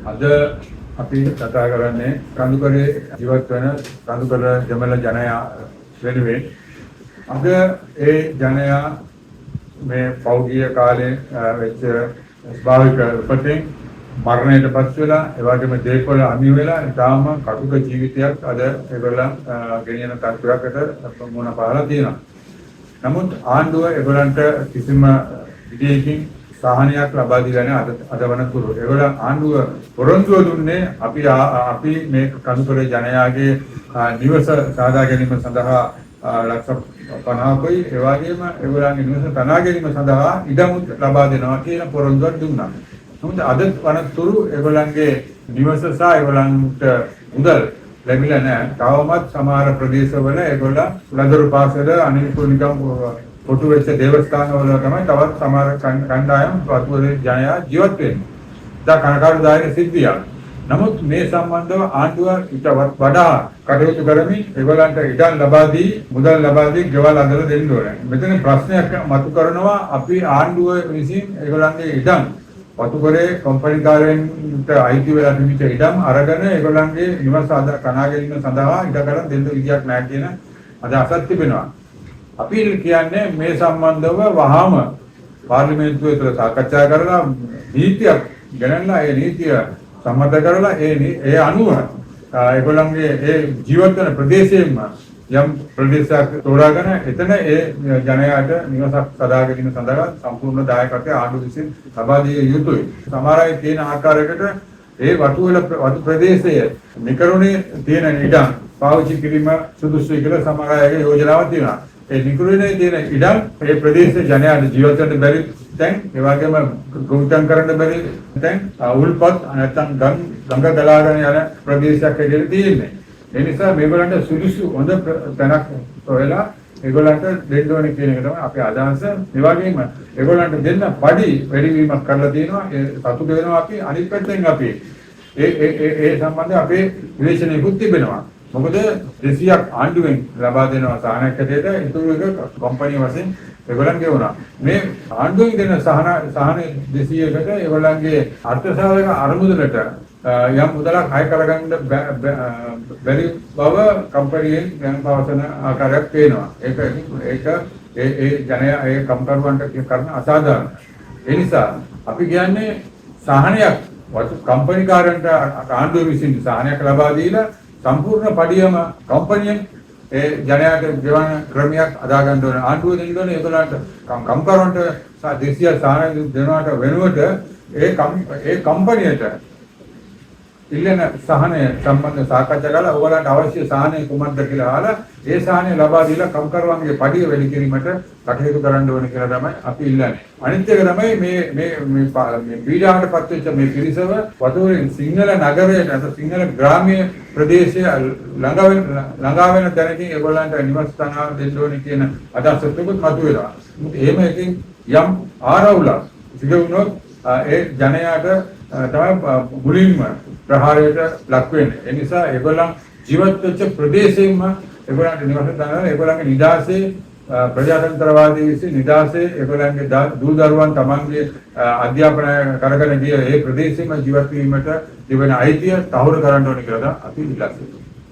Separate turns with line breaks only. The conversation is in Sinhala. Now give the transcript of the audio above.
අද අපි කතා කරන්නේ කඳුකරේ ජීවත් වෙන කඳුකර දෙමළ ජනයා වෙනුවෙන්. අද ඒ ජනයා මේ පෞද්ගලික කාලේ වෙච්ච ස්වාභාවික උපතෙන් මරණයට පත් වෙලා ඒ වගේම දේපොළ අමි වෙලා ඊටාම කටුක ජීවිතයක් අද ඒගොල්ලන් ගෙනියන තත්ත්වයකට මුහුණ පාලා තියෙනවා. නමුත් ආණ්ඩුව ඒගොල්ලන්ට කිසිම විදියකින් සහනයක් ලබා දීලා නැහැ අද වනතුරු. ඒගොල්ලන් ආණ්ඩුව පොරොන්දුව දුන්නේ අපි මේ කඳුකරේ ජනයාගේ නිවස සාදා ගැනීම සඳහා ලක්ෂ 50කුයි ඒ වගේම ඒගොල්ලන්ගේ නිවස තනා ගැනීම සඳහා ඉඩම් ලබා දෙනවා කියන පොරොන්දුවක් දුන්නා. නමුත් අද වනතුරු ඒගොල්ලන්ගේ නිවස සහ ඒගොල්ලන්ට මුදල් ලැබිලා නැහැ. තවමත් සමහර ප්‍රදේශවල ඒගොල්ලන් ලදරු පාසල අනිකුත් නිකම් කොටු වෙච්ච දේවස්ථානවල තමයි තවත් සමහර කණ්ඩායම් වතුරේ ජනයා ජීවත් වෙන්නේ. දා කනකාඩුදායක සිද්ධියක්. නමුත් මේ සම්බන්ධව ආණ්ඩුව ඊට වඩා කටයුතු කරමින් ඒගොල්ලන්ට ඉඩම් ලබා දී මුදල් ලබා දී ගෙවල් අදලා දෙන්න ඕනේ. මෙතන ප්‍රශ්නයක් මතු කරනවා අපි ආණ්ඩුව විසින් ඒගොල්ලන්ගේ ඉඩම් වතුකරේ කම්පැනිකාරයන්ට අයිති වෙලා තිබිච්ච ඉඩම් අරගෙන ඒගොල්ලන්ගේ නිවස කනා ගැනීම සඳහා ඉඩකඩම් දෙන්න විදියක් නැහැ කියන අදහසක් තිබෙනවා. අපි කියන්නේ මේ සම්බන්ධව වහාම පාර්ලිමේන්තුවේ තුල සාකච්ඡා කරලා නීතියක් ගණන්ලා ඒ නීතිය සම්මත කරලා ඒ අනුව ඒගොල්ලන්ගේ ඒ ජීවත් වෙන ප්‍රදේශයෙන්ම යම් ප්‍රදේශයක් තෝරාගෙන එතන ඒ ජනයාට නිවසක් සදා ගැනීම සඳහා සම්පූර්ණ දායකත්වය ආණ්ඩුව විසින් ලබා දිය යුතුයි. සමහර අය කියන ආකාරයකට ඒ වතු ප්‍රදේශය නිකරුණේ තියෙන ඉඩම් පාවිච්චි කිරීම සුදුසුයි කියලා සමහර අයගේ යෝජනාවක් තියෙනවා. ඒ නිකරුණේ තියෙන ඉඩම් ඒ ප්‍රදේශයේ ජනයාට ජීවත් වෙන්න බැරි තැන් ඒ වගේම ගොවිතැන් කරන්න බැරි තැන් උල්පත් නැත්නම් ගංගා ගලාගෙන යන ප්‍රදේශයක් හැටියට තියෙන්නේ. ඒ නිසා මේගොල්ලන්ට සුදුසු හොඳ තැනක් හොයලා ඒගොල්ලන්ට දෙන්න ඕනේ කියන එක තමයි අපේ අදහස. ඒ වගේම ඒගොල්ලන්ට දෙන්න පඩි වැඩිවීමක් කරලා තියෙනවා. ඒ සතුට වෙනවා අපි. අනිත් පැත්තෙන් අපි ඒ සම්බන්ධව අපේ විවේචනයකුත් තිබෙනවා. මොකද 200ක් ආණ්ඩුවෙන් ලබා දෙනවා සහනයක් හැටියට ඉතුරු එක කම්පැනි වශයෙන් ඒගොල්ලන් ගෙවුණා. මේ ආණ්ඩුවෙන් දෙන සහන 200කට ඒගොල්ලන්ගේ අර්ථසාධක අරමුදලට යම් මුදලක් හය කරගන්න බැරි බව කම්පැනියෙන් දැන් පවසන ආකාරයක් පේනවා. ඒක ඒ ජනයා ඒ කම්කරුවන්ට කරන අසාධාරණ. ඒ නිසා අපි කියන්නේ සහනයක් කම්පැනිකාරයන්ට ආණ්ඩුව විසින් සහනයක් ලබා දීලා සම්පූර්ණ පඩියම කම්පැනියෙන් ඒ ජනයාට ගෙවන ක්‍රමයක් අදා ගන්න ඕනේ. ආණ්ඩුව දෙන්න ඕනේ ඒගොල්ලන්ට කම්කරුවන්ට 200 සහනයක් දෙනවට වෙනුවට ඒ කම්පැනියට ඉල්ලන සහනය සම්බන්ධ සාකච්ඡා කරලා ඔයගලන්ට අවශ්‍ය සහනය කුමක්ද කියලා අහලා ඒ සහනය ලබා දීලා කම්කරුවන්ගේ පඩිය වැඩි කිරීමට කටයුතු කරන්න ඕනේ කියලා තමයි අපි ඉල්ලන්නේ. අනිත් එක තමයි මේ පීඩාවටපත් වෙච්ච මේ පිරිසව වතුරේ සිංහල නගරයේ නැත්නම් සිංහල ග්‍රාමීය ප්‍රදේශයේ ළඟා වෙන තැනකින් ඒගොල්ලන්ට නිවාස තනවා දෙන්න ඕනේ කියන අදහසත් මතුවෙලා. එහෙම එකකින් යම් ආරවුලක් සිදු වුණොත් ඒ ජනයාට තමයි මුලින්ම ප්‍රහාරයට ලක් වෙන්නේ. ඒ නිසා ඒගොල්ලන් ජීවත් වෙච්ච ප්‍රදේශයෙන්ම ඒගොල්ලන්ට නිවාස තනවා ඒගොල්ලන්ගේ නිදාසේ ප්‍රජාතන්ත්‍රවාදී විසින් නිදාසේ ඒගොල්ලන්ගේ දූ දරුවන් තමන්ගේ අධ්‍යාපනය කරගෙන ගිය ඒ ප්‍රදේශෙම ජීවත් වීමට තිබෙන අයිතිය තහවුරු කරන්න ඕනේ කියලා අපි ඉල්ලනවා.